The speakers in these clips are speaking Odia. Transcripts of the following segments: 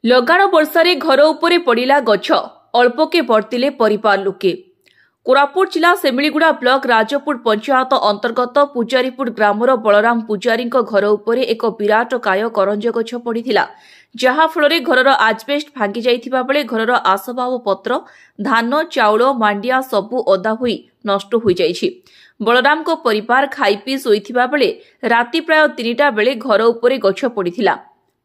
ଲଗାଣ ବର୍ଷାରେ ଘର ଉପରେ ପଡ଼ିଲା ଗଛ, ଅଳ୍ପକେ ବର୍ତ୍ତିଲେ ପରିବାର ଲୋକେ। କୋରାପୁଟ ଜିଲ୍ଲା ସେମିଳିଗୁଡ଼ା ବ୍ଲକ ରାଜପୁର ପଞ୍ଚାୟତ ଅନ୍ତର୍ଗତ ପୂଜାରୀପୁର ଗ୍ରାମର ବଳରାମ ପୂଜାରୀଙ୍କ ଘର ଉପରେ ଏକ ବିରାଟକାୟ କରଞ୍ଜ ଗଛ ପଡ଼ିଥିଲା, ଯାହାଫଳରେ ଘରର ଆଜବେଷ୍ଟ ଭାଙ୍ଗି ଯାଇଥିବା ବେଳେ ଘରର ଆସବାବପତ୍ର, ଧାନ, ଚାଉଳ, ମାଣ୍ଡିଆ ସବୁ ଓଦା ହୋଇ ନଷ୍ଟ ହୋଇଯାଇଛି। ବଳରାମଙ୍କ ପରିବାର ଖାଇପିଇ ଶୋଇଥିବା ବେଳେ ରାତି ପ୍ରାୟ 3ଟା ବେଳେ ଘର ଉପରେ ଗଛ ପଡ଼ିଥିଲା।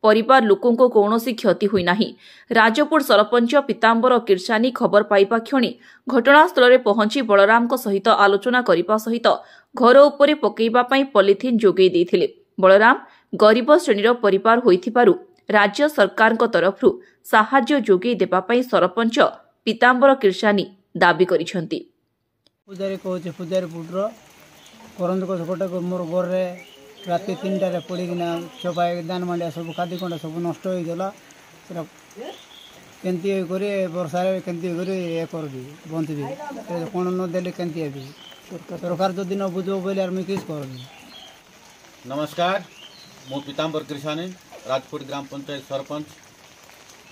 ପରିବାର ଲୋକଙ୍କୁ କୌଣସି କ୍ଷତି ହୋଇନାହିଁ। ରାଜପୁର ସରପଞ୍ଚ ପୀତାମ୍ବର କିର୍ସାନୀ ଖବର ପାଇବା କ୍ଷଣି ଘଟଣାସ୍ଥଳରେ ପହଞ୍ଚି ବଳରାମଙ୍କ ସହିତ ଆଲୋଚନା କରିବା ସହିତ ଘର ଉପରେ ପକାଇବା ପାଇଁ ପଲିଥିନ୍ ଯୋଗାଇ ଦେଇଥିଲେ। ବଳରାମ ଗରିବ ଶ୍ରେଣୀର ପରିବାର ହୋଇଥିବାରୁ ରାଜ୍ୟ ସରକାରଙ୍କ ତରଫରୁ ସାହାଯ୍ୟ ଯୋଗାଇ ଦେବା ପାଇଁ ସରପଞ୍ଚ ପୀତାମ୍ବର କିର୍ସାନୀ ଦାବି କରିଛନ୍ତି। ପୂଜାରୀ କହୁଛି ପୂଜାରୀପୁର କରଞ୍ଜ ଗଛ ଗୋଟେ ମୋର ଘରରେ ରାତି 3ଟାରେ ପଡ଼ିକିନା ଚୋପାଇ ଧାନ ମାଣ୍ଡିଆ ସବୁ ଖାଦି ଖଣ୍ଡା ସବୁ ନଷ୍ଟ ହୋଇଗଲା। ସେଟା କେମିତି କରି ବର୍ଷାରେ କେମିତି କରି କରିବି ବଞ୍ଚିବି, କ'ଣ ନଦେଲେ କେମିତି ହେବି? ସରକାର ଯଦି ନ ବୁଝିବ ବୋଇଲେ ଆମେ କିଛି କରିବି। नमस्कार, मु पीताम्बर किर्सानी राजपुर ग्राम पंचायत सरपंच।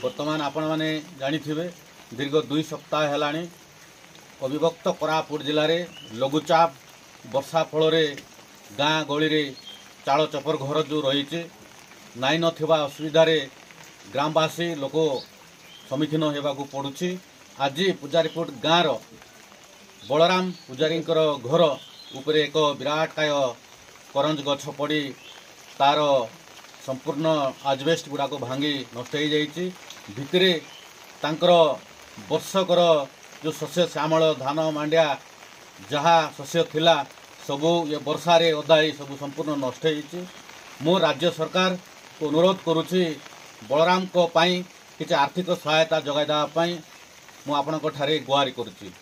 वर्तमान आपण मैंने जानिथिबे दीर्घ 2 सप्ताह हेलाणी अविभक्त कोरापुट जिले में लघुचाप वर्षा फल गाँ गली रे चाल चपर घर जो रही नाई नथिबा असुविधा ग्रामवासी लोक सम्मुखीन होगा पड़ुछि। आज पूजारीपुर गाँव बलराम पूजारी घर उपरे एक विराटकाय करंज गछ पड़ी तार संपूर्ण आजबेस्ट गुड़ाक भांगी नष्ट हो जाइछि। भितरे तांकर वर्षकर जो शस्य श्यामल धान मांडिया जहाँ शस्य थिला सबू ये वर्षारे ओदाई सब संपूर्ण नष्ट होइछि। मो राज्य सरकार को अनुरोध करुछि बलराम को पाई किछि आर्थिक सहायता जगाई देबा पाई मु आपनक ठारे गुहारि करुछि।